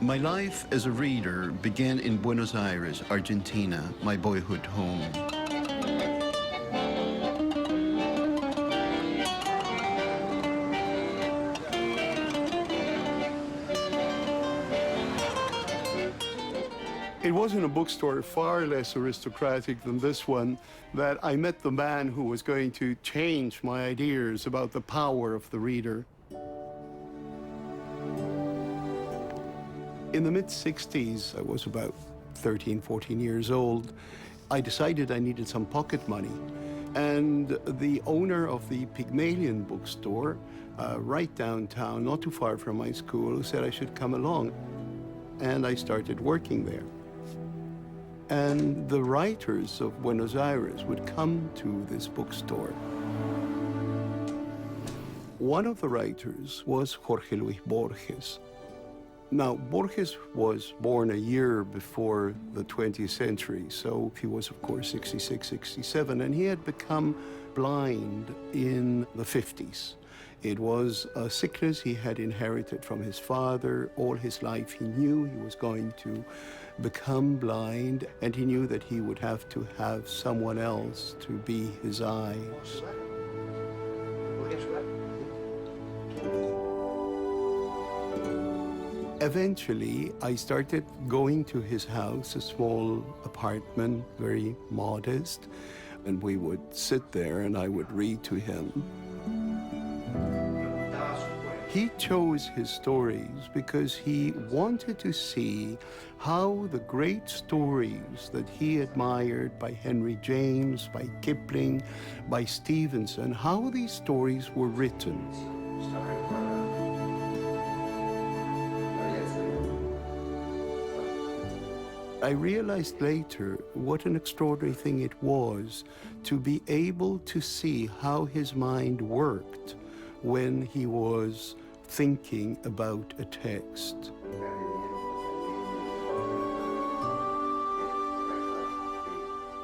My life as a reader began in Buenos Aires, Argentina, my boyhood home. It was in a bookstore far less aristocratic than this one that I met the man who was going to change my ideas about the power of the reader. In the mid-60s, I was about 13, 14 years old, I decided I needed some pocket money. And the owner of the Pygmalion bookstore, right downtown, not too far from my school, said I should come along. And I started working there. And the writers of Buenos Aires would come to this bookstore. One of the writers was Jorge Luis Borges. Now, Borges was born a year before the 20th century, so he was, of course, 66, 67, and he had become blind in the 50s. It was a sickness he had inherited from his father. All his life he knew he was going to become blind, and he knew that he would have to have someone else to be his eyes. Eventually, I started going to his house, a small apartment, very modest, and we would sit there and I would read to him. He chose his stories because he wanted to see how the great stories that he admired by Henry James, by Kipling, by Stevenson, how these stories were written. I realized later what an extraordinary thing it was to be able to see how his mind worked when he was thinking about a text.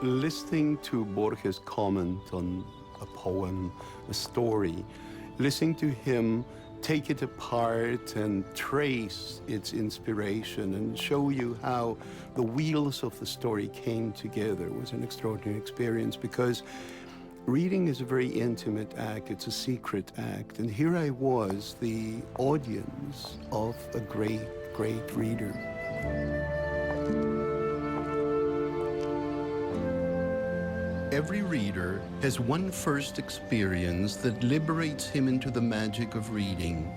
Listening to Borges' comment on a poem, a story, listening to him take it apart and trace its inspiration and show you how the wheels of the story came together was an extraordinary experience, because reading is a very intimate act, it's a secret act, and here I was, the audience of a great, great reader. Every reader has one first experience that liberates him into the magic of reading.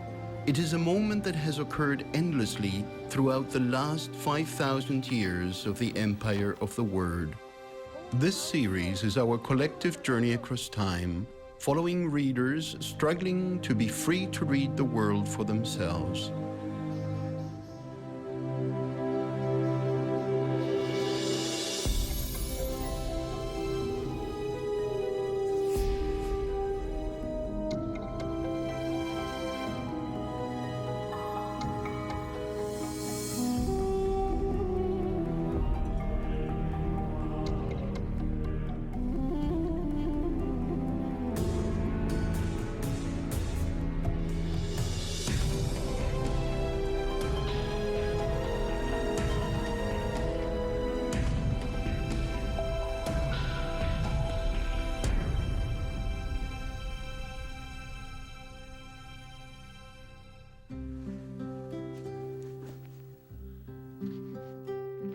It is a moment that has occurred endlessly throughout the last 5,000 years of the empire of the word. This series is our collective journey across time, following readers struggling to be free to read the world for themselves.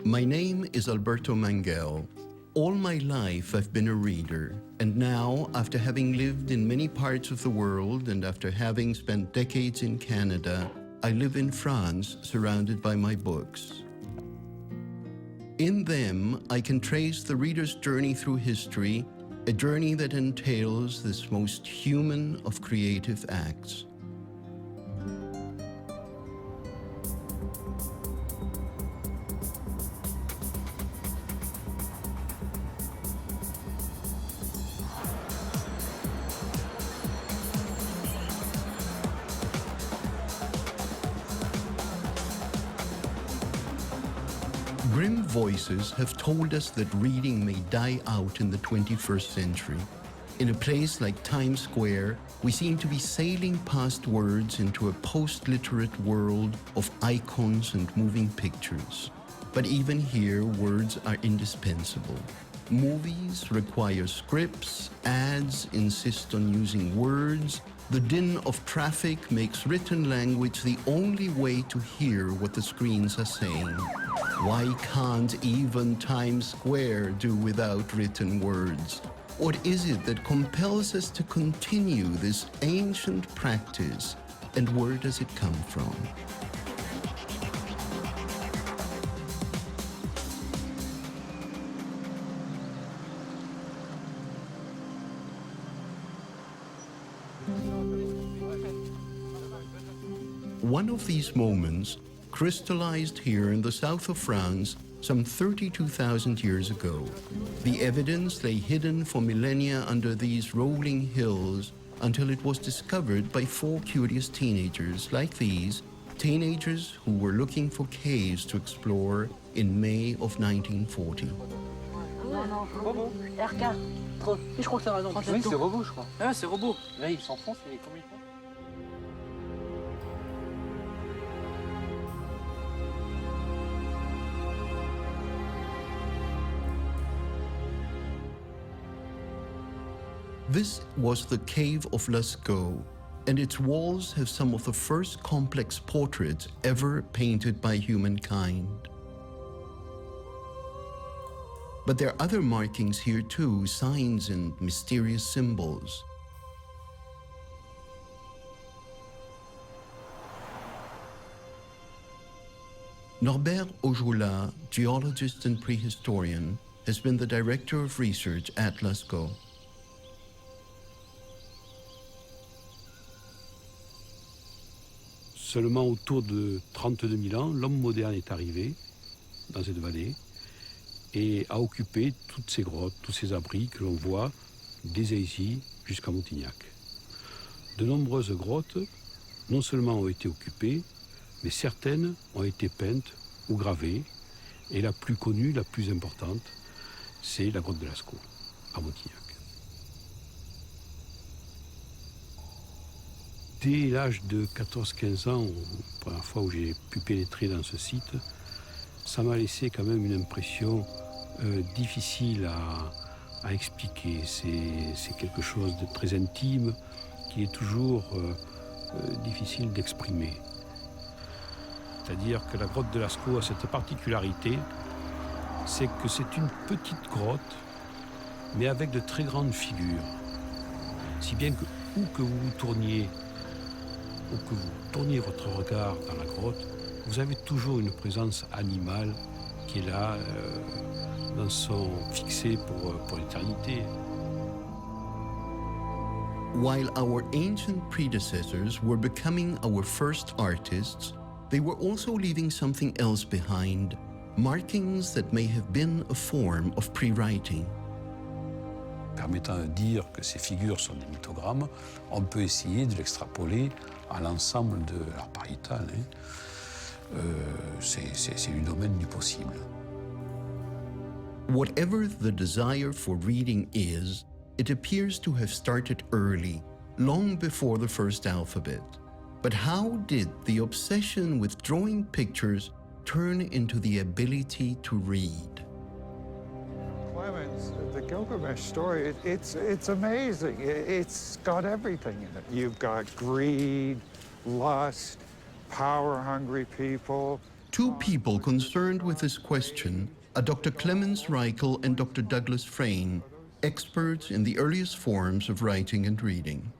My name is Alberto Manguel. All my life I've been a reader, and now, after having lived in many parts of the world and after having spent decades in Canada, I live in France, surrounded by my books. In them, I can trace the reader's journey through history, a journey that entails this most human of creative acts. Grim voices have told us that reading may die out in the 21st century. In a place like Times Square, we seem to be sailing past words into a post-literate world of icons and moving pictures. But even here, words are indispensable. Movies require scripts, ads insist on using words, the din of traffic makes written language the only way to hear what the screens are saying. Why can't even Times Square do without written words? What is it that compels us to continue this ancient practice, and where does it come from? One of these moments crystallized here in the south of France some 32,000 years ago. The evidence lay hidden for millennia under these rolling hills until it was discovered by 4 curious teenagers like these, teenagers who were looking for caves to explore in May of 1940. R4, trop. Je crois que t'as raison. Oui, c'est robot, je crois. Ah, c'est robot. Là, il s'enfonce, il est combien de temps? This was the Cave of Lascaux, and its walls have some of the first complex portraits ever painted by humankind. But there are other markings here too, signs and mysterious symbols. Norbert Aujola, geologist and prehistorian, has been the director of research at Lascaux. Seulement autour de 32 000 ans, l'homme moderne est arrivé dans cette vallée et a occupé toutes ces grottes, tous ces abris que l'on voit des Aisy jusqu'à Montignac. De nombreuses grottes, non seulement ont été occupées, mais certaines ont été peintes ou gravées. Et la plus connue, la plus importante, c'est la grotte de Lascaux, à Montignac. Dès l'âge de 14-15 ans, la première fois où j'ai pu pénétrer dans ce site, ça m'a laissé quand même une impression difficile à expliquer. C'est quelque chose de très intime qui est toujours difficile d'exprimer. C'est-à-dire que la grotte de Lascaux a cette particularité, c'est que c'est une petite grotte, mais avec de très grandes figures. Si bien que où que vous vous tourniez, ou que vous tourniez votre regard dans la grotte, vous avez toujours une présence animale qui est là, fixée pour l'éternité. While our ancient predecessors were becoming our first artists, they were also leaving something else behind, markings that may have been a form of pre-writing. Permettant de dire que ces figures sont des mythogrammes, on peut essayer de l'extrapoler à l'ensemble de l'art pariétal. C'est le domaine du possible. Whatever the desire for reading is, it appears to have started early, long before the first alphabet. But how did the obsession with drawing pictures turn into the ability to read? Clemens, the Gilgamesh story, it's amazing. It's got everything in it. You've got greed, lust, power-hungry people. Two people concerned with this question are Dr. Clemens Reichel and Dr. Douglas Frayne, experts in the earliest forms of writing and reading.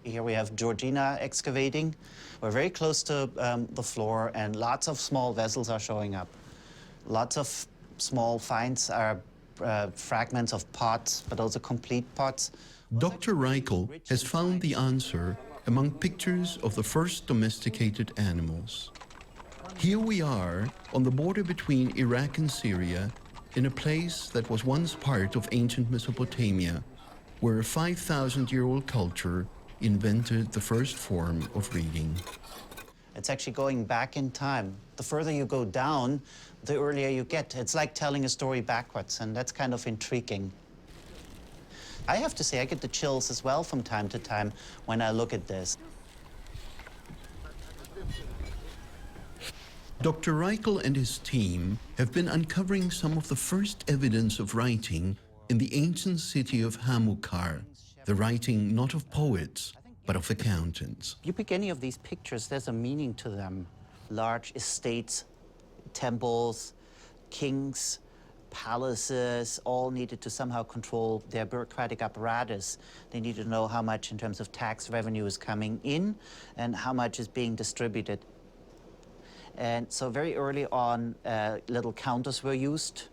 Here we have Georgina excavating. We're very close to the floor, and lots of small vessels are showing up. Lots of small finds are fragments of pots, but also complete pots. Dr. Reichel has found the answer among pictures of the first domesticated animals. Here we are on the border between Iraq and Syria, in a place that was once part of ancient Mesopotamia, where a 5,000-year-old culture invented the first form of reading. It's actually going back in time. The further you go down, the earlier you get. It's like telling a story backwards, and that's kind of intriguing. I have to say I get the chills as well from time to time when I look at this. Dr. Reichel and his team have been uncovering some of the first evidence of writing in the ancient city of Hamukar, the writing not of poets, but of accountants. You pick any of these pictures, there's a meaning to them. Large estates, temples, kings, palaces, all needed to somehow control their bureaucratic apparatus. They needed to know how much in terms of tax revenue is coming in and how much is being distributed. And so very early on, little counters were used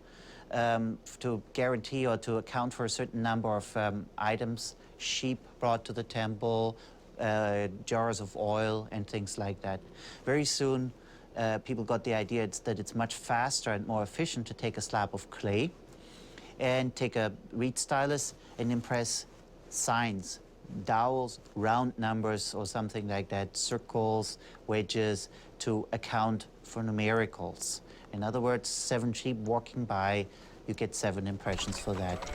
to guarantee or to account for a certain number of items, sheep brought to the temple, jars of oil, and things like that. Very soon, people got the idea that it's much faster and more efficient to take a slab of clay and take a reed stylus and impress signs, dowels, round numbers or something like that, circles, wedges, to account for numericals. In other words, 7 sheep walking by, you get 7 impressions for that.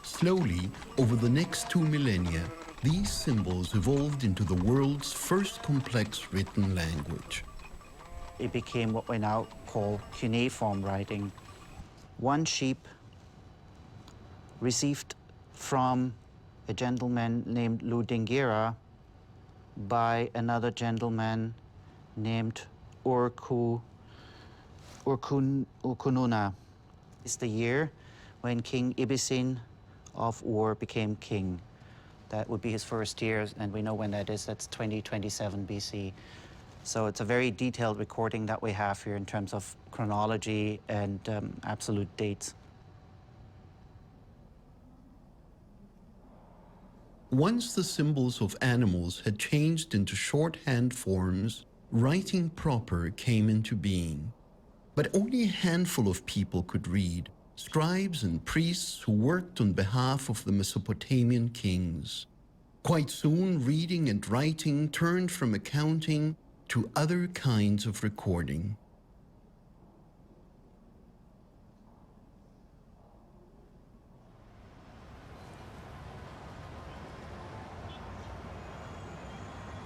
Slowly, over the next 2 millennia, these symbols evolved into the world's first complex written language. It became what we now call cuneiform writing. 1 sheep received from a gentleman named Ludingira by another gentleman named Urkununa. It's the year when King Ibisin of Ur became king. That would be his first year, and we know when that is. That's 2027 BC. So it's a very detailed recording that we have here in terms of chronology and absolute dates. Once the symbols of animals had changed into shorthand forms, writing proper came into being. But only a handful of people could read, scribes and priests who worked on behalf of the Mesopotamian kings. Quite soon, reading and writing turned from accounting to other kinds of recording.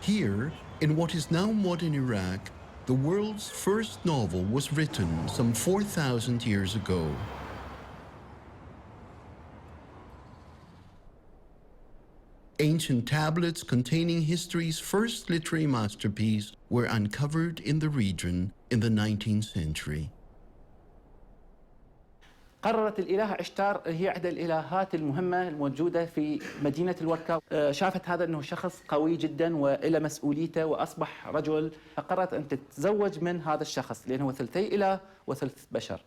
Here, in what is now modern Iraq, the world's first novel was written some 4,000 years ago. Ancient tablets containing history's first literary masterpiece were uncovered in the region in the 19th century. قررت الإلهة عشتار، هي إحدى الإلهات المهمة الموجودة في مدينة الوركة. شافت هذا أنه شخص قوي جدا وإلى مسؤوليته وأصبح رجل، فقررت أن تتزوج من هذا الشخص لأنه ثلثي إله وثلث بشر.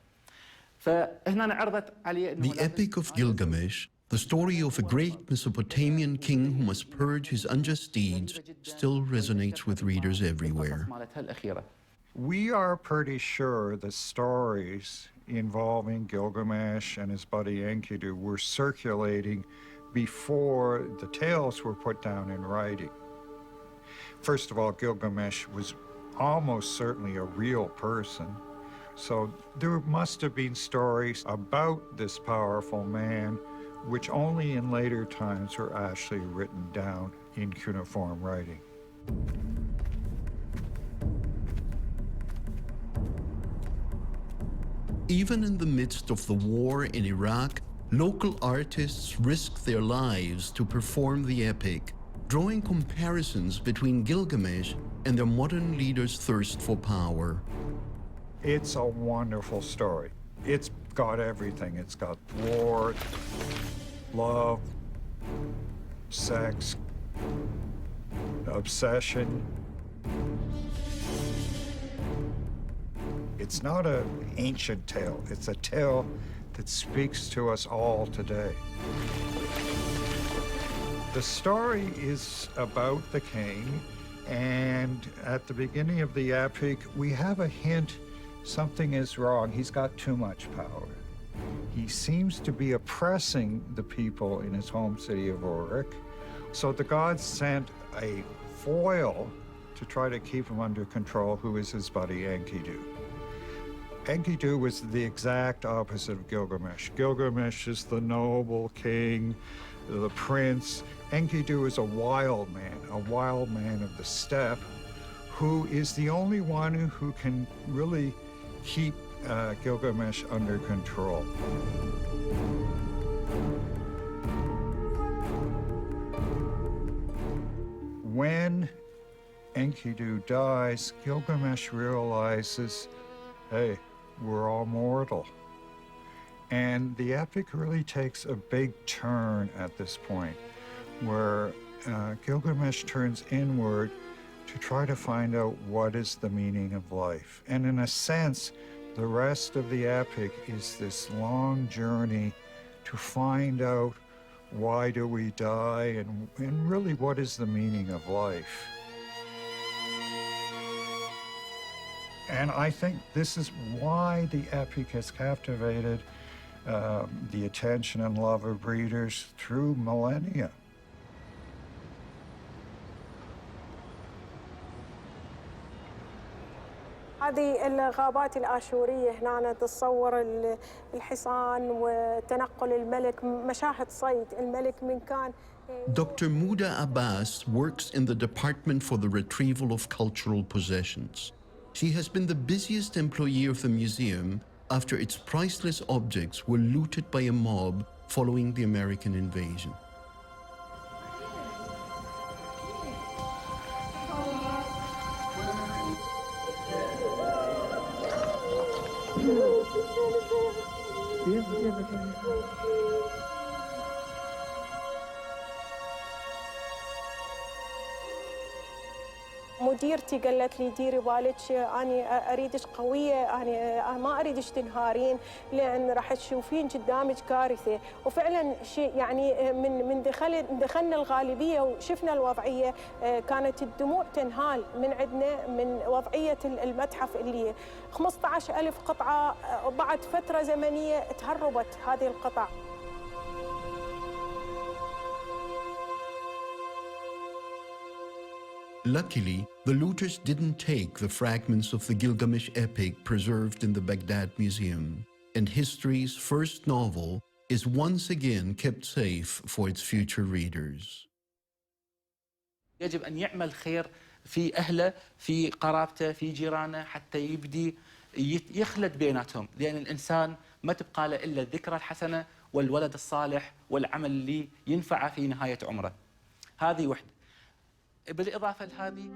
فهنا عرضت عليه أنه The Epic of Gilgamesh, the story of a great Mesopotamian king who must purge his unjust deeds, still resonates with readers everywhere. We are pretty sure the stories involving Gilgamesh and his buddy Enkidu were circulating before the tales were put down in writing. First of all, Gilgamesh was almost certainly a real person, so there must have been stories about this powerful man which only in later times were actually written down in cuneiform writing. Even in the midst of the war in Iraq, local artists risked their lives to perform the epic, drawing comparisons between Gilgamesh and their modern leaders' thirst for power. It's a wonderful story. It's got everything. It's got war, love, sex, obsession. It's not an ancient tale. It's a tale that speaks to us all today. The story is about the king, and at the beginning of the epic, we have a hint something is wrong. He's got too much power. He seems to be oppressing the people in his home city of Uruk. So the gods sent a foil to try to keep him under control, who is his buddy Enkidu. Enkidu was the exact opposite of Gilgamesh. Gilgamesh is the noble king, the prince. Enkidu is a wild man of the steppe, who is the only one who can really keep Gilgamesh under control. When Enkidu dies, Gilgamesh realizes, hey, we're all mortal. And the epic really takes a big turn at this point, where Gilgamesh turns inward to try to find out what is the meaning of life. And in a sense, the rest of the epic is this long journey to find out why do we die and really what is the meaning of life. And I think this is why the epic has captivated the attention and love of readers through millennia. هذه الغابات الآشورية هنا تتصور الحصان وتنقل الملك، مشاهد صيد الملك من كان. Dr. Muda Abbas works in the Department for the Retrieval of Cultural Possessions. She has been the busiest employee of the museum after its priceless objects were looted by a mob following the American invasion. مديرتي قالت لي ديري بالك، أنا أريدك قوية، أنا ما أريدك تنهارين لأن راح تشوفين قدامك كارثة. وفعلا شيء يعني من دخلنا الغالبية وشفنا الوضعية كانت الدموع تنهال من عندنا من وضعية المتحف اللي 15,000 قطعة بعد فترة زمنية تهربت هذه القطع. Luckily, the looters didn't take the fragments of the Gilgamesh epic preserved in the Baghdad Museum, and history's first novel is once again kept safe for its future readers. يجب أن يعمل خير في أهله، في قرابته، في جيرانه، حتى يبدي يخلد بيناتهم، لأن الإنسان ما تبقى له إلا الذكرى الحسنة والولد الصالح والعمل اللي ينفعه في نهاية عمره. هذه وحدة. بالإضافة لهذه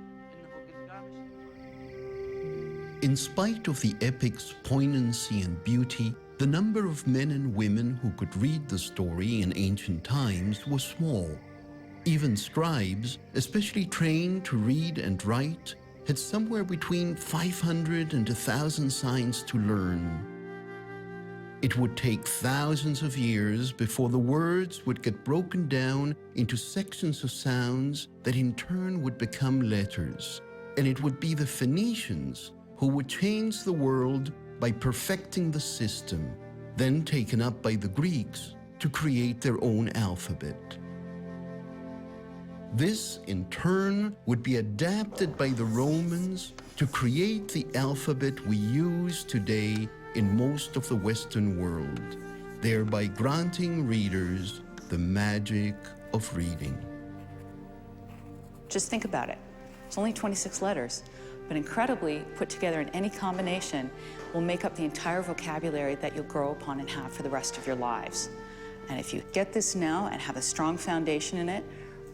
In spite of the epic's poignancy and beauty, the number of men and women who could read the story in ancient times was small. Even scribes, especially trained to read and write, had somewhere between 500 and 1,000 signs to learn. It would take thousands of years before the words would get broken down into sections of sounds that in turn would become letters. And it would be the Phoenicians who would change the world by perfecting the system, then taken up by the Greeks to create their own alphabet. This, in turn, would be adapted by the Romans to create the alphabet we use today in most of the Western world, thereby granting readers the magic of reading. Just think about it. It's only 26 letters, but incredibly put together in any combination will make up the entire vocabulary that you'll grow upon and have for the rest of your lives. And if you get this now and have a strong foundation in it,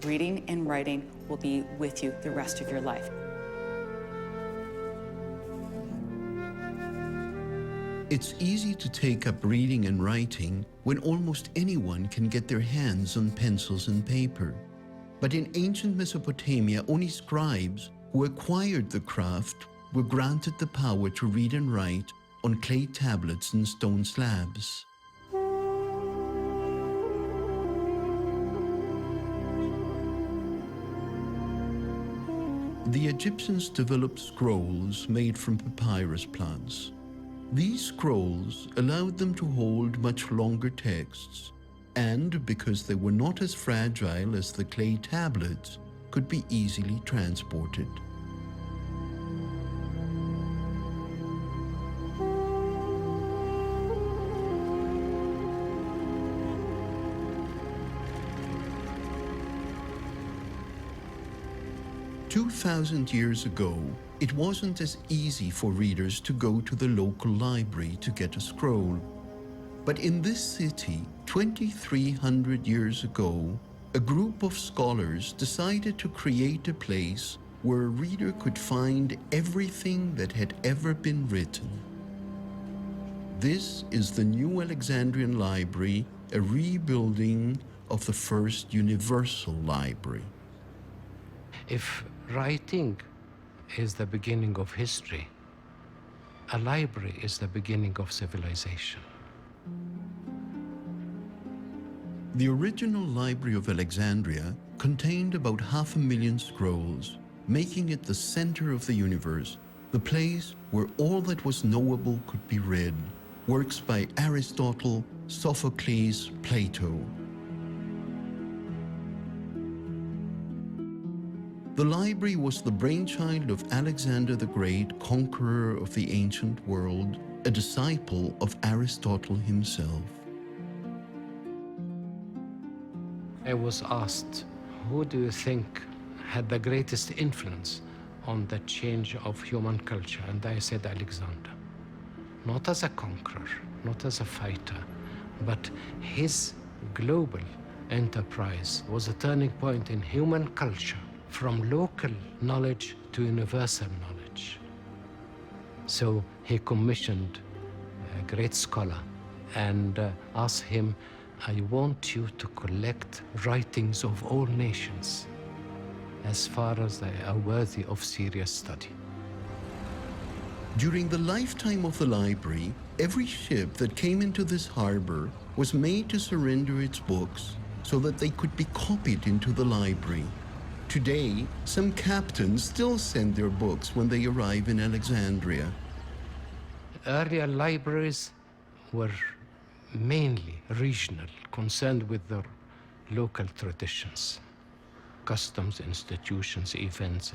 reading and writing will be with you the rest of your life. It's easy to take up reading and writing when almost anyone can get their hands on pencils and paper. But in ancient Mesopotamia, only scribes who acquired the craft were granted the power to read and write on clay tablets and stone slabs. The Egyptians developed scrolls made from papyrus plants. These scrolls allowed them to hold much longer texts, and because they were not as fragile as the clay tablets, could be easily transported. 2,000 years ago, it wasn't as easy for readers to go to the local library to get a scroll. But in this city, 2,300 years ago, a group of scholars decided to create a place where a reader could find everything that had ever been written. This is the New Alexandrian Library, a rebuilding of the first universal library. If writing is the beginning of history, a library is the beginning of civilization. The original Library of Alexandria contained about 500,000 scrolls, making it the center of the universe, the place where all that was knowable could be read, works by Aristotle, Sophocles, Plato. The library was the brainchild of Alexander the Great, conqueror of the ancient world, a disciple of Aristotle himself. I was asked, who do you think had the greatest influence on the change of human culture? And I said Alexander. Not as a conqueror, not as a fighter, but his global enterprise was a turning point in human culture, from local knowledge to universal knowledge. So he commissioned a great scholar and asked him, I want you to collect writings of all nations as far as they are worthy of serious study. During the lifetime of the library, every ship that came into this harbor was made to surrender its books so that they could be copied into the library. Today, some captains still send their books when they arrive in Alexandria. Earlier libraries were mainly regional, concerned with their local traditions, customs, institutions, events,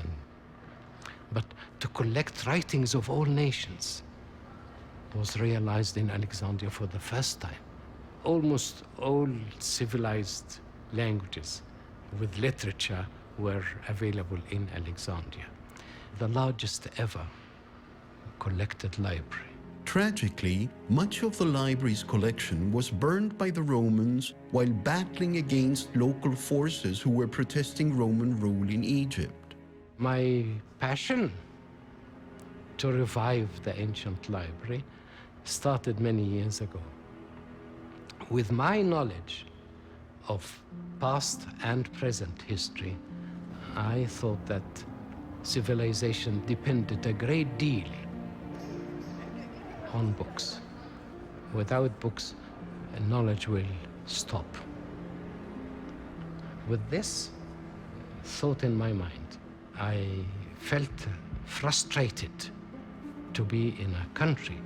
but to collect writings of all nations was realized in Alexandria for the first time. Almost all civilized languages with literature were available in Alexandria, the largest ever collected library. Tragically, much of the library's collection was burned by the Romans while battling against local forces who were protesting Roman rule in Egypt. My passion to revive the ancient library started many years ago. With my knowledge of past and present history, I thought that civilization depended a great deal on books. Without books, knowledge will stop. With this thought in my mind, I felt frustrated to be in a country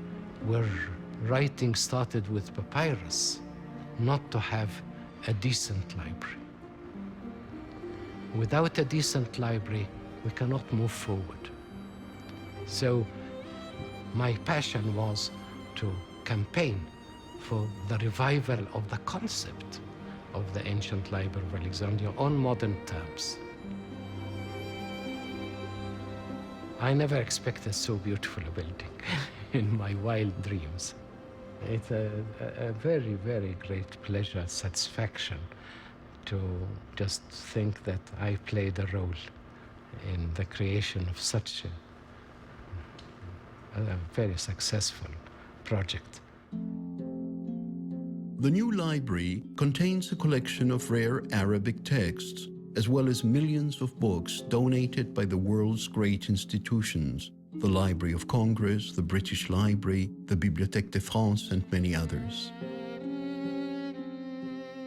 where writing started with papyrus, not to have a decent library. Without a decent library, we cannot move forward. So my passion was to campaign for the revival of the concept of the ancient library of Alexandria on modern terms. I never expected so beautiful a building in my wild dreams. It's a very, very great pleasure, satisfaction to just think that I played a role in the creation of such a very successful project. The new library contains a collection of rare Arabic texts, as well as millions of books donated by the world's great institutions, the Library of Congress, the British Library, the Bibliothèque de France, and many others.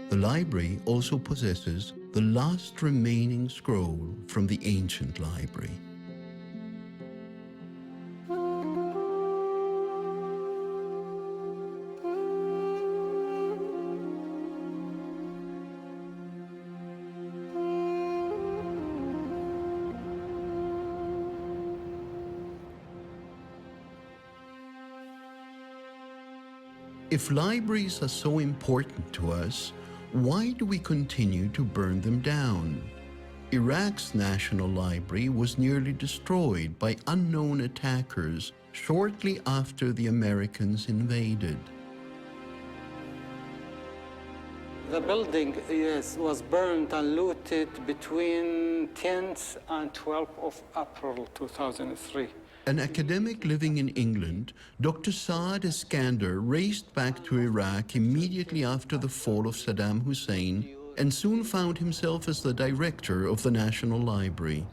The library also possesses the last remaining scroll from the ancient library. If libraries are so important to us, why do we continue to burn them down? Iraq's National Library was nearly destroyed by unknown attackers shortly after the Americans invaded. The building, yes, was burned and looted between 10th and 12th of April 2003. An academic living in England, Dr. Saad Iskander raced back to Iraq immediately after the fall of Saddam Hussein and soon found himself as the director of the National Library.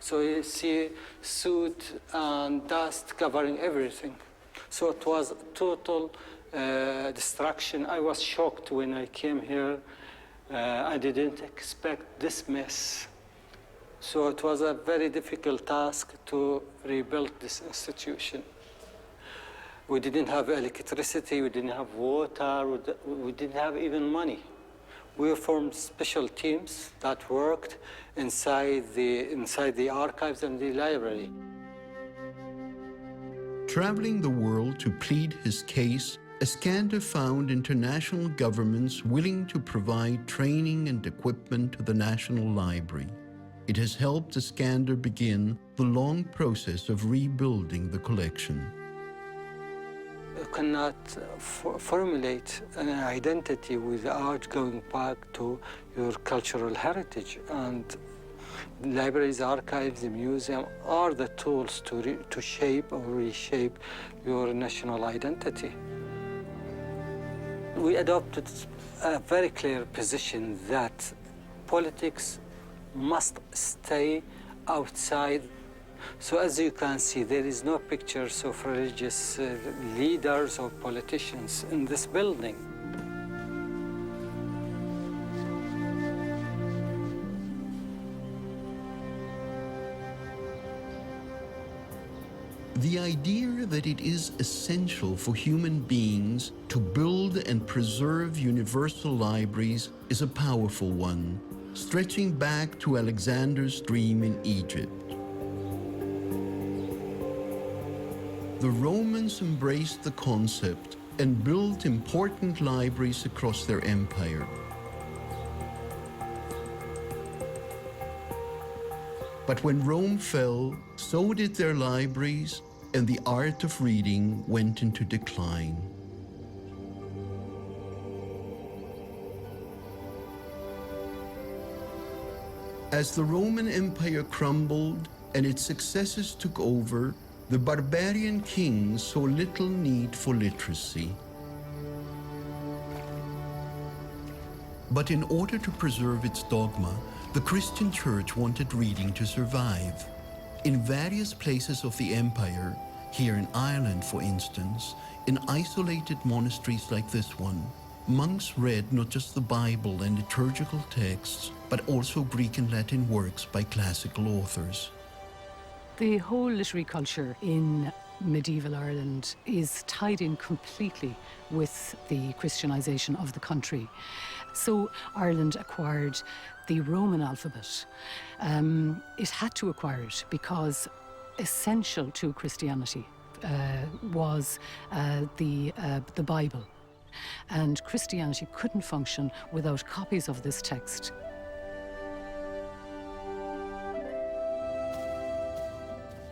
So you see soot and dust covering everything. So it was total destruction. I was shocked when I came here. I didn't expect this mess. So it was a very difficult task to rebuild this institution. We didn't have electricity, we didn't have water, we didn't have even money. We formed special teams that worked inside the archives and the library. Traveling the world to plead his case, Iskander found international governments willing to provide training and equipment to the National Library. It has helped Iskander begin the long process of rebuilding the collection. You cannot formulate an identity without going back to your cultural heritage. And libraries, archives, the museum are the tools to shape or reshape your national identity. We adopted a very clear position that politics must stay outside. So as you can see, there is no pictures of religious leaders or politicians in this building. The idea that it is essential for human beings to build and preserve universal libraries is a powerful one, stretching back to Alexander's dream in Egypt. The Romans embraced the concept and built important libraries across their empire. But when Rome fell, so did their libraries, and the art of reading went into decline. As the Roman Empire crumbled and its successors took over, the barbarian kings saw little need for literacy. But in order to preserve its dogma, the Christian Church wanted reading to survive. In various places of the empire, here in Ireland for instance, in isolated monasteries like this one, monks read not just the Bible and liturgical texts, but also Greek and Latin works by classical authors. The whole literary culture in medieval Ireland is tied in completely with the Christianization of the country. So Ireland acquired the Roman alphabet. It had to acquire it because essential to Christianity was the Bible. And Christianity couldn't function without copies of this text.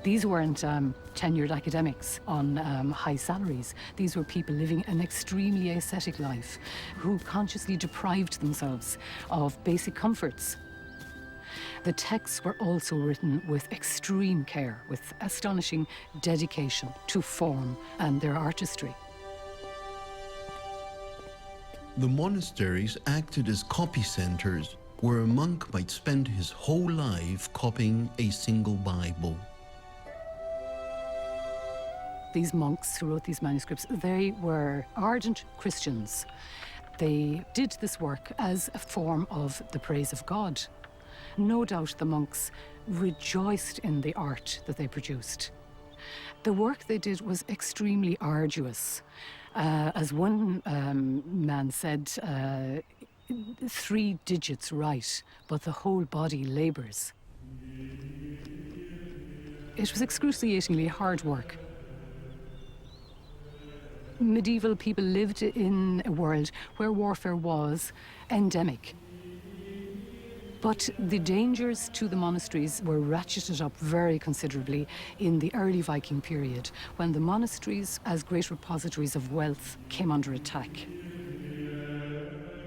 These weren't tenured academics on high salaries. These were people living an extremely ascetic life who consciously deprived themselves of basic comforts. The texts were also written with extreme care, with astonishing dedication to form and their artistry. The monasteries acted as copy centers where a monk might spend his whole life copying a single Bible. These monks who wrote these manuscripts, they were ardent Christians. They did this work as a form of the praise of God. No doubt the monks rejoiced in the art that they produced. The work they did was extremely arduous. As one man said, 3 digits write, but the whole body labors. It was excruciatingly hard work. Medieval people lived in a world where warfare was endemic. But the dangers to the monasteries were ratcheted up very considerably in the early Viking period, when the monasteries, as great repositories of wealth, came under attack.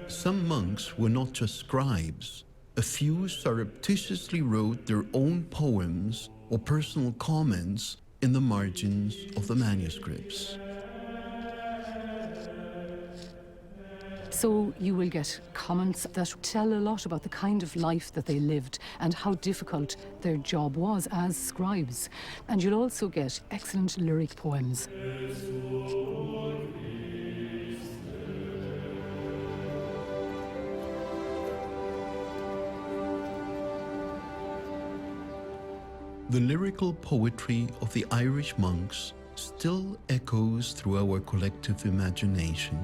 Some monks were not just scribes. A few surreptitiously wrote their own poems or personal comments in the margins of the manuscripts. So you will get comments that tell a lot about the kind of life that they lived and how difficult their job was as scribes. And you'll also get excellent lyric poems. The lyrical poetry of the Irish monks still echoes through our collective imagination.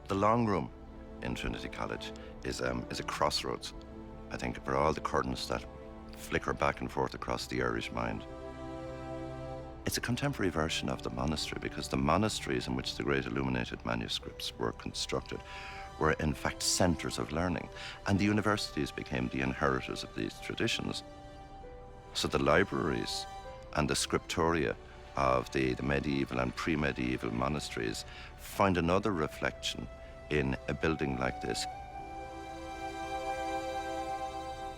The long room in Trinity College is a crossroads, I think, for all the currents that flicker back and forth across the Irish mind. It's a contemporary version of the monastery, because the monasteries in which the great illuminated manuscripts were constructed were in fact centers of learning, and the universities became the inheritors of these traditions. So the libraries and the scriptoria of the medieval and pre-medieval monasteries find another reflection in a building like this.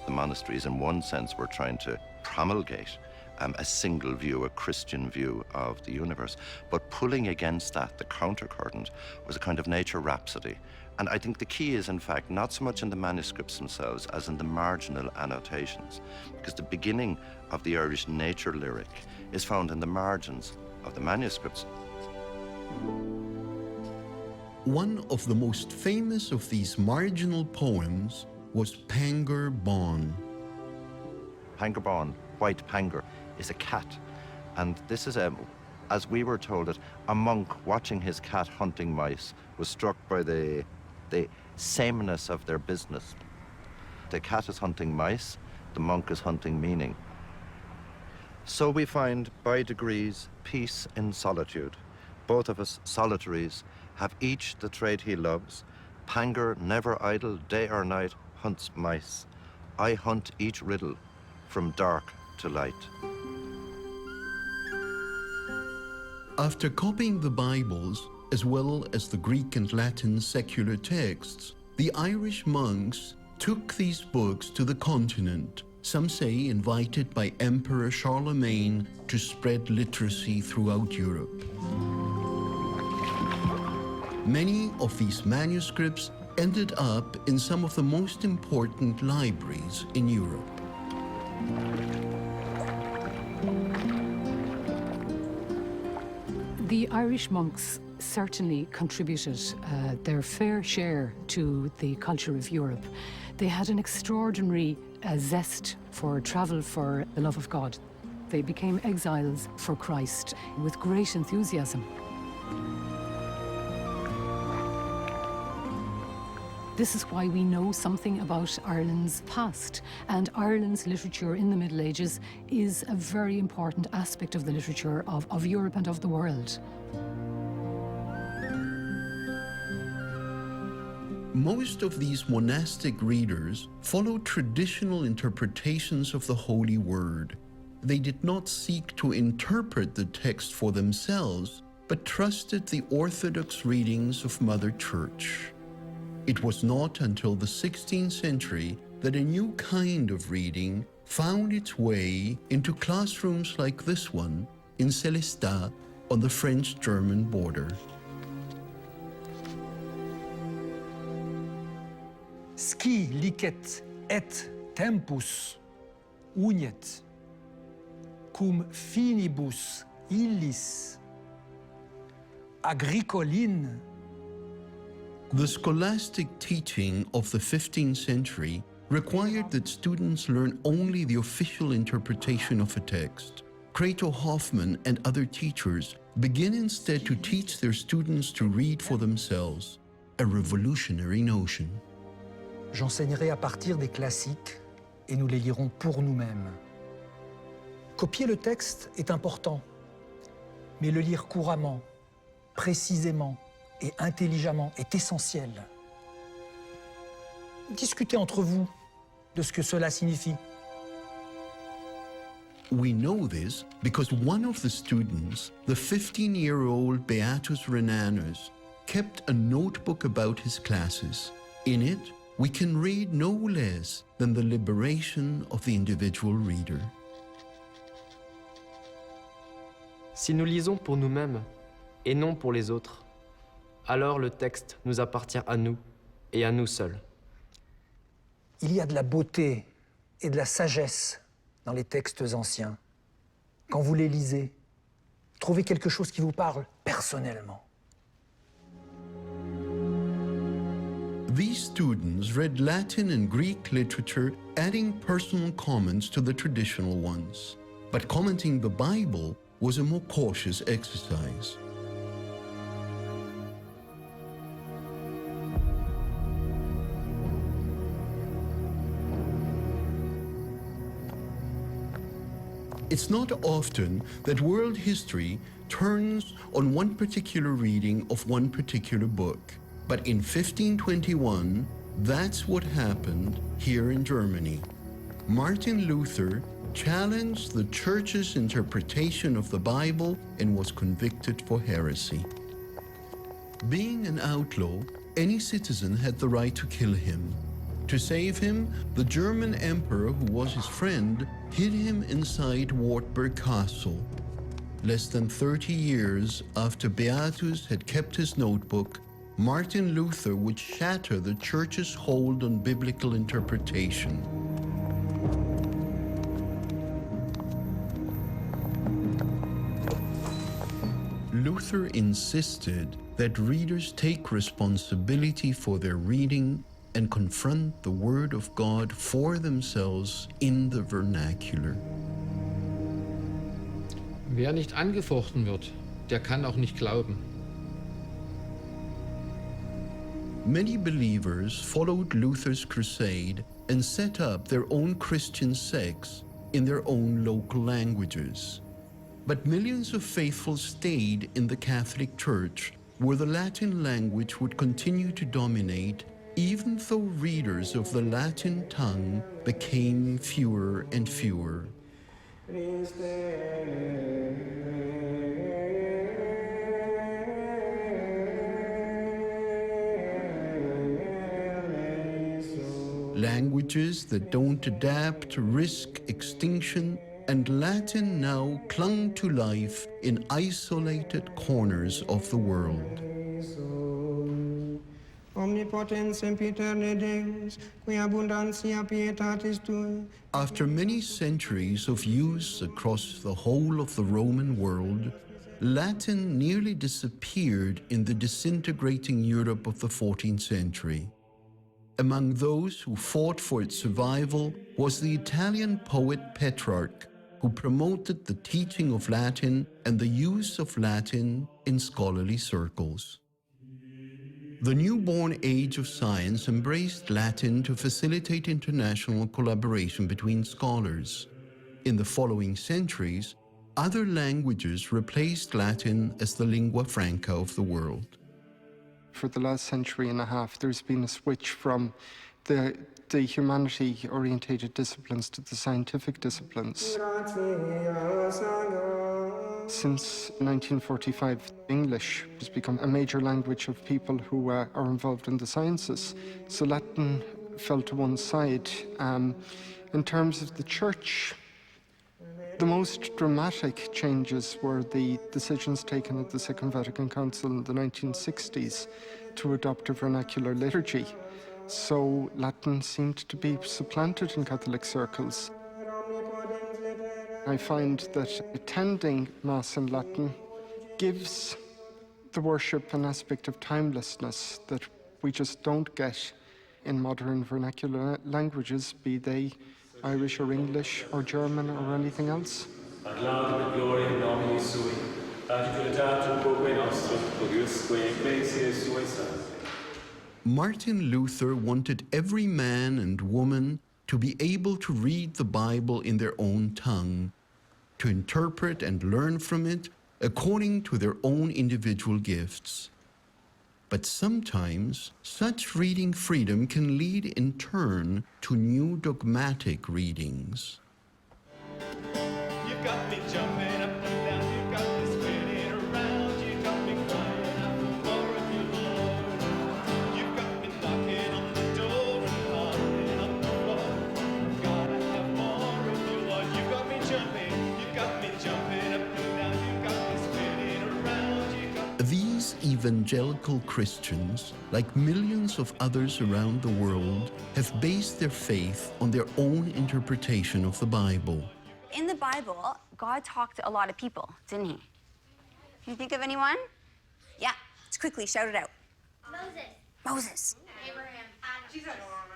The monasteries, in one sense, were trying to promulgate a single view, a Christian view of the universe. But pulling against that, the countercurrent, was a kind of nature rhapsody. And I think the key is, in fact, not so much in the manuscripts themselves as in the marginal annotations, because the beginning of the Irish nature lyric is found in the margins of the manuscripts. One of the most famous of these marginal poems was Pangur Bán. Pangur Bán, white pangur, is a cat. And this is, as we were told it, a monk watching his cat hunting mice was struck by the sameness of their business. The cat is hunting mice, the monk is hunting meaning. So we find, by degrees, peace in solitude. Both of us, solitaries, have each the trade he loves. Pangur, never idle, day or night, hunts mice. I hunt each riddle, from dark to light. After copying the Bibles, as well as the Greek and Latin secular texts, the Irish monks took these books to the continent, some say invited by Emperor Charlemagne to spread literacy throughout Europe. Many of these manuscripts ended up in some of the most important libraries in Europe. The Irish monks certainly contributed their fair share to the culture of Europe. They had an extraordinary zest for travel for the love of God. They became exiles for Christ with great enthusiasm. This is why we know something about Ireland's past, and Ireland's literature in the Middle Ages is a very important aspect of the literature of Europe and of the world. Most of these monastic readers followed traditional interpretations of the Holy Word. They did not seek to interpret the text for themselves, but trusted the orthodox readings of Mother Church. It was not until the 16th century that a new kind of reading found its way into classrooms like this one in Sélestat on the French-German border. Sci licet et tempus uniet, cum finibus illis agricolin. The scholastic teaching of the 15th century required that students learn only the official interpretation of a text. Crato Hoffmann and other teachers begin instead to teach their students to read for themselves, a revolutionary notion. J'enseignerai à partir des classiques et nous les lirons pour nous-mêmes. Copier le texte est important, mais le lire couramment, précisément et intelligemment est essentiel. Discutez entre vous de ce que cela signifie. We know this because one of the students, the 15-year-old Beatus Renanus, kept a notebook about his classes. In it, we can read no less than the liberation of the individual reader. Si nous lisons pour nous-mêmes et non pour les autres, alors le texte nous appartient à nous et à nous seuls. Il y a de la beauté et de la sagesse dans les textes anciens. Quand vous les lisez, trouvez quelque chose qui vous parle personnellement. These students read Latin and Greek literature, adding personal comments to the traditional ones. But commenting the Bible was a more cautious exercise. It's not often that world history turns on one particular reading of one particular book. But in 1521, that's what happened here in Germany. Martin Luther challenged the Church's interpretation of the Bible and was convicted for heresy. Being an outlaw, any citizen had the right to kill him. To save him, the German emperor, who was his friend, hid him inside Wartburg Castle. Less than 30 years after Beatus had kept his notebook, Martin Luther would shatter the Church's hold on biblical interpretation. Luther insisted that readers take responsibility for their reading and confront the Word of God for themselves in the vernacular. Wer nicht angefochten wird, der kann auch nicht glauben. Many believers followed Luther's crusade and set up their own Christian sects in their own local languages. But millions of faithful stayed in the Catholic Church, where the Latin language would continue to dominate, even though readers of the Latin tongue became fewer and fewer. Languages that don't adapt risk extinction, and Latin now clung to life in isolated corners of the world. After many centuries of use across the whole of the Roman world, Latin nearly disappeared in the disintegrating Europe of the 14th century. Among those who fought for its survival was the Italian poet Petrarch, who promoted the teaching of Latin and the use of Latin in scholarly circles. The newborn age of science embraced Latin to facilitate international collaboration between scholars. In the following centuries, other languages replaced Latin as the lingua franca of the world. For the last century and a half, there's been a switch from the humanity-orientated disciplines to the scientific disciplines. Since 1945, English has become a major language of people who are involved in the sciences. So Latin fell to one side. In terms of the Church, the most dramatic changes were the decisions taken at the Second Vatican Council in the 1960s to adopt a vernacular liturgy. So Latin seemed to be supplanted in Catholic circles. I find that attending Mass in Latin gives the worship an aspect of timelessness that we just don't get in modern vernacular languages, be they Irish or English or German or anything else. Martin Luther wanted every man and woman to be able to read the Bible in their own tongue, to interpret and learn from it according to their own individual gifts. But sometimes such reading freedom can lead in turn to new dogmatic readings. You got me jumping up and down, you got me spinning around, you got me crying out for more of you, Lord. You got me knocking on the door and pounding on the floor. Gotta have more of you, Lord. You got me jumping up and down, you got me spinning around, you got me... These evangelical Christians, like millions of others around the world, have based their faith on their own interpretation of the Bible. In the Bible, God talked to a lot of people, didn't he? Can you think of anyone? Yeah, just quickly shout it out. Moses. Abraham.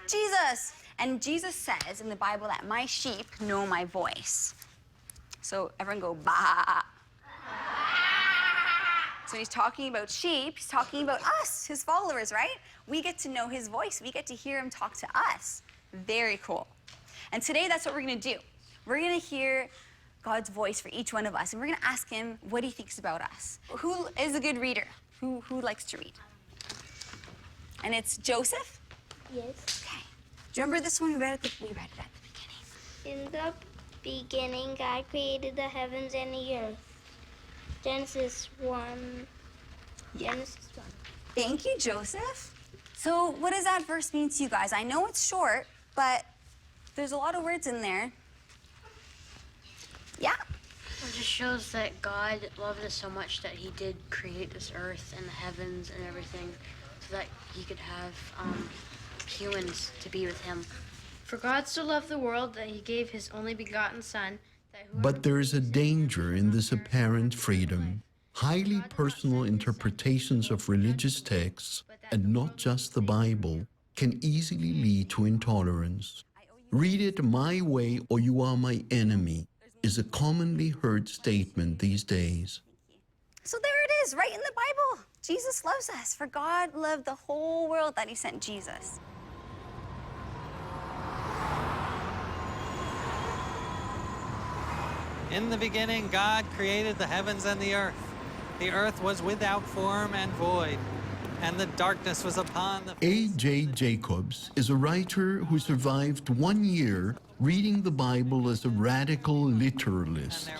Jesus. And Jesus says in the Bible that my sheep know my voice. So everyone go, bah. So he's talking about sheep, he's talking about us, his followers, right? We get to know his voice. We get to hear him talk to us. Very cool. And today, that's what we're gonna do. We're gonna hear God's voice for each one of us, and we're gonna ask him what he thinks about us. Who is a good reader? Who likes to read? And it's Joseph? Yes. Okay. Do you remember this one? We read it at the beginning. In the beginning, God created the heavens and the earth. Genesis 1. Genesis 1. Thank you, Joseph. So what does that verse mean to you guys? I know it's short, but there's a lot of words in there. Yeah? It just shows that God loved us so much that he did create this earth and the heavens and everything so that he could have humans to be with him. For God so loved the world that he gave his only begotten Son. But there is a danger in this apparent freedom. Highly personal interpretations of religious texts, and not just the Bible, can easily lead to intolerance. Read it my way or you are my enemy is a commonly heard statement these days. So there it is, right in the Bible. Jesus loves us. For God loved the whole world that he sent Jesus. In the beginning, God created the heavens and the earth. The earth was without form and void, and the darkness was upon the... A.J. Jacobs is a writer who survived 1 year reading the Bible as a radical literalist.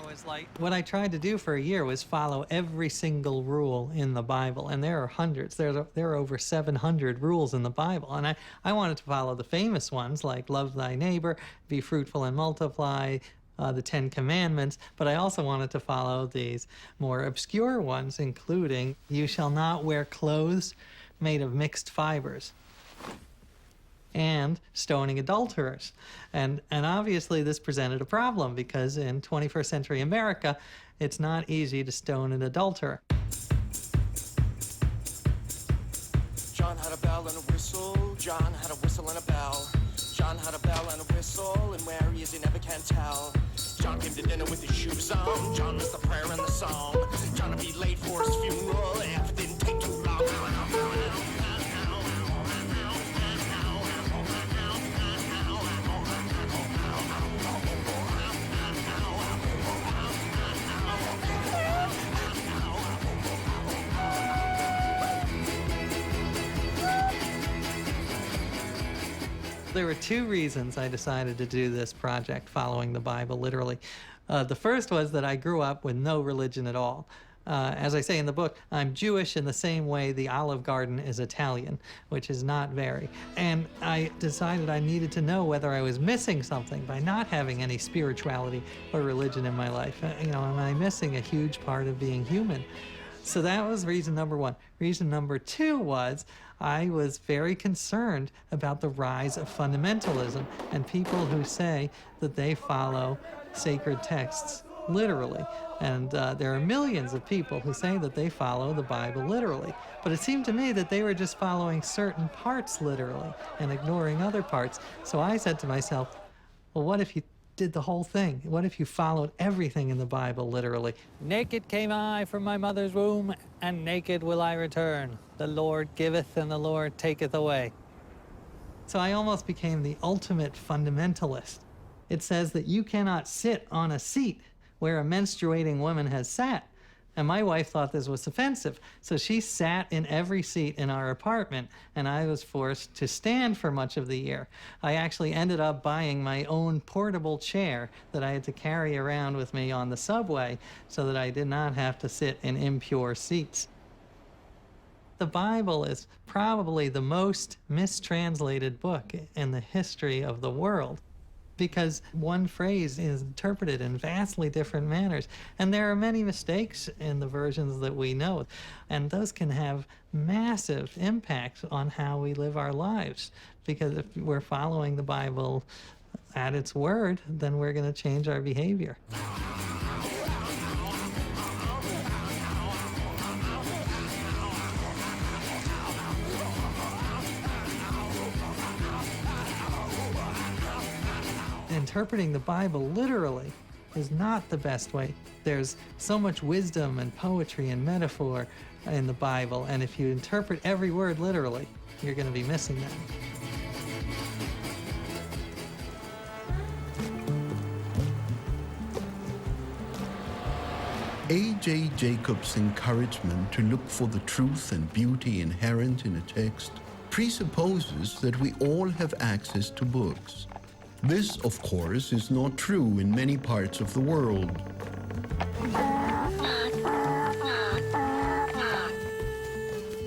What I tried to do for a year was follow every single rule in the Bible, and there are hundreds. There are over 700 rules in the Bible, and I wanted to follow the famous ones like love thy neighbor, be fruitful and multiply, the 10 Commandments, but I also wanted to follow these more obscure ones, including you shall not wear clothes made of mixed fibers, and stoning adulterers. And obviously this presented a problem because in 21st century America, it's not easy to stone an adulterer. John had a bell and a whistle. John had a whistle and a bell. John had a bell and a whistle, and where he is you never can tell. John came to dinner with his shoes on. John missed the prayer and the song. John would be late for his funeral if it didn't take too long. There were two reasons I decided to do this project, following the Bible literally. The first was that I grew up with no religion at all. As I say in the book, I'm Jewish in the same way the Olive Garden is Italian, which is not very. And I decided I needed to know whether I was missing something by not having any spirituality or religion in my life. You know, am I missing a huge part of being human? So that was reason number one. Reason number two was I was very concerned about the rise of fundamentalism and people who say that they follow sacred texts literally. And there are millions of people who say that they follow the Bible literally. But it seemed to me that they were just following certain parts literally and ignoring other parts. So I said to myself, well, what if you did the whole thing? What if you followed everything in the Bible literally? Naked came I from my mother's womb, and naked will I return. The Lord giveth and the Lord taketh away. So I almost became the ultimate fundamentalist. It says that you cannot sit on a seat where a menstruating woman has sat, And my wife thought this was offensive, so she sat in every seat in our apartment, and I was forced to stand for much of the year. I actually ended up buying my own portable chair that I had to carry around with me on the subway so that I did not have to sit in impure seats. The Bible is probably the most mistranslated book in the history of the world, because one phrase is interpreted in vastly different manners. And there are many mistakes in the versions that we know, and those can have massive impacts on how we live our lives. Because if we're following the Bible at its word, then we're going to change our behavior. Interpreting the Bible literally is not the best way. There's so much wisdom and poetry and metaphor in the Bible, and if you interpret every word literally, you're going to be missing that. A.J. Jacobs' encouragement to look for the truth and beauty inherent in a text presupposes that we all have access to books. This, of course, is not true in many parts of the world.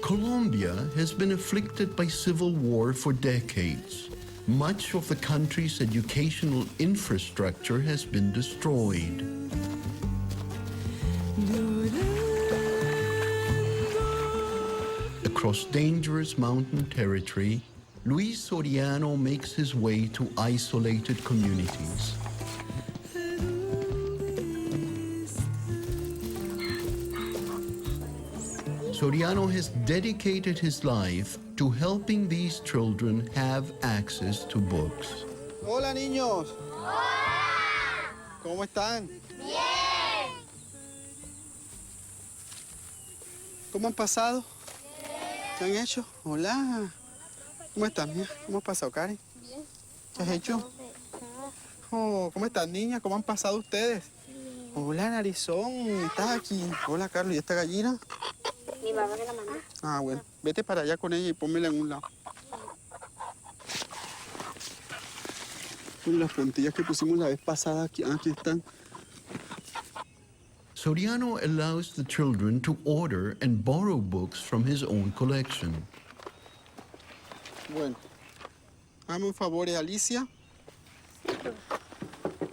Colombia has been afflicted by civil war for decades. Much of the country's educational infrastructure has been destroyed. Across dangerous mountain territory, Luis Soriano makes his way to isolated communities. Soriano has dedicated his life to helping these children have access to books. Hola, niños. Hola. ¿Cómo están? Bien. ¿Cómo han pasado? Bien. ¿Qué han hecho? Hola. ¿Cómo estás, mía? ¿Cómo has pasado, Karen? Bien. ¿Qué has hecho? Oh, ¿cómo están, niñas? ¿Cómo han pasado ustedes? Bien. Hola, narizón. ¿Estás aquí? Hola, Carlos. ¿Y esta gallina? Mi mamá me la mandó. Ah, bueno. Vete para allá con ella y pónmela en un lado. Las puntillas que pusimos la vez pasada, aquí están. Soriano allows the children to order and borrow books from his own collection. Bueno, hazme un favor, Alicia.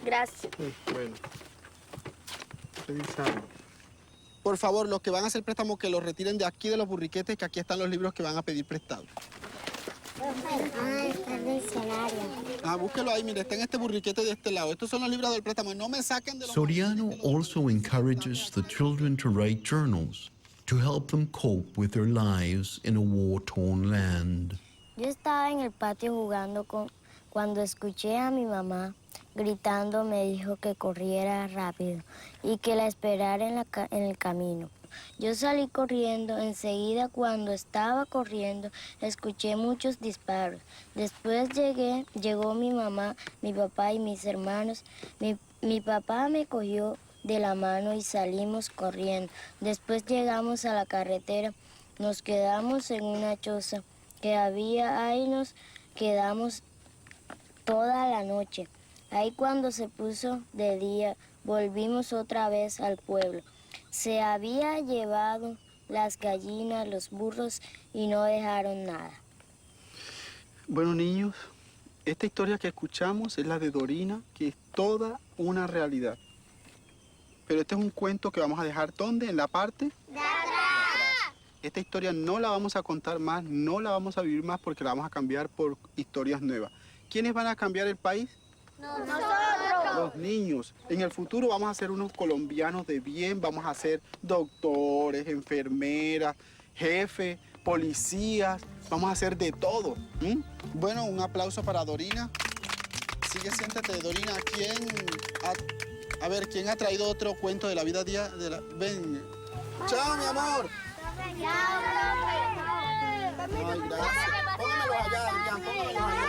Gracias. Bueno. Revisando. Por favor, los que van a hacer préstamo, que los retiren de aquí de los burriquetes, que aquí están los libros que van a pedir prestado. Ah, está el diccionario. Ah, búsquelo ahí, mire, está en este burriquete de este lado. Estos son los libros del préstamo. No me saquen de los... Soriano also encourages the children to write journals to help them cope with their lives in a war-torn land. Yo estaba en el patio jugando cuando escuché a mi mamá gritando. Me dijo que corriera rápido y que la esperara en el camino. Yo salí corriendo. Enseguida, cuando estaba corriendo, escuché muchos disparos. Después llegó mi mamá, mi papá y mis hermanos. Mi papá me cogió de la mano y salimos corriendo. Después llegamos a la carretera. Nos quedamos en una choza que había. Ahí nos quedamos toda la noche. Ahí, cuando se puso de día, volvimos otra vez al pueblo. Se había llevado las gallinas, los burros y no dejaron nada. Bueno, niños, esta historia que escuchamos es la de Dorina, que es toda una realidad. Pero este es un cuento que vamos a dejar, ¿dónde? En la parte de atrás. Esta historia no la vamos a contar más, no la vamos a vivir más, porque la vamos a cambiar por historias nuevas. ¿Quiénes van a cambiar el país? Nosotros. Los niños. En el futuro vamos a ser unos colombianos de bien, vamos a ser doctores, enfermeras, jefes, policías, vamos a hacer de todo. Bueno, un aplauso para Dorina. Siéntate, Dorina. ¿Quién ha traído otro cuento de la vida día de la... Ven. Chao, mi amor. Chao, Ay, gracias. Póngamelos allá, Adrián, póngamelos allá.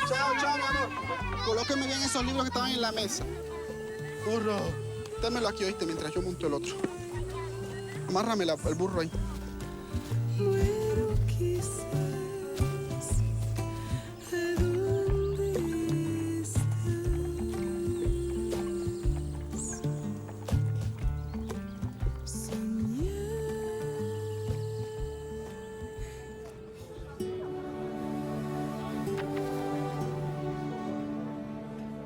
Chao, mi amor. Colóquenme bien esos libros que estaban en la mesa. Burro, dámelo aquí, oíste, mientras yo monto el otro. Amárrame el burro ahí.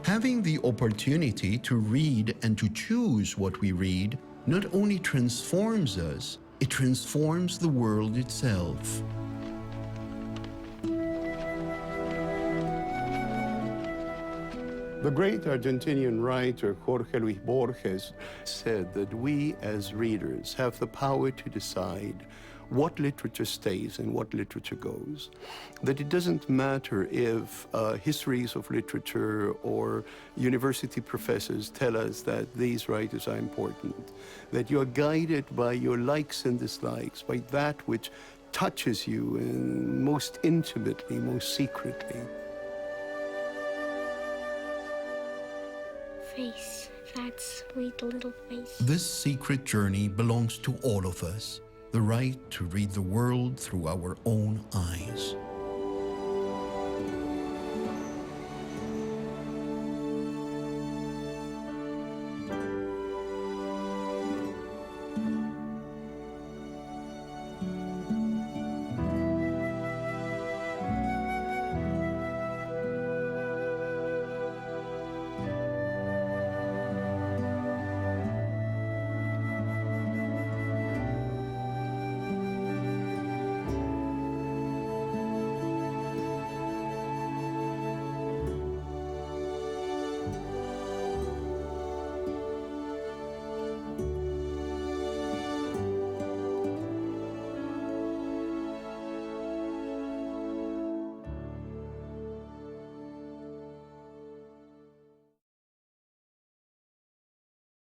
Having the opportunity to read and to choose what we read not only transforms us, it transforms the world itself. The great Argentinian writer Jorge Luis Borges said that we as readers have the power to decide what literature stays and what literature goes. That it doesn't matter if histories of literature or university professors tell us that these writers are important. That you are guided by your likes and dislikes, by that which touches you most intimately, most secretly. Face, that sweet little face. This secret journey belongs to all of us. The right to read the world through our own eyes.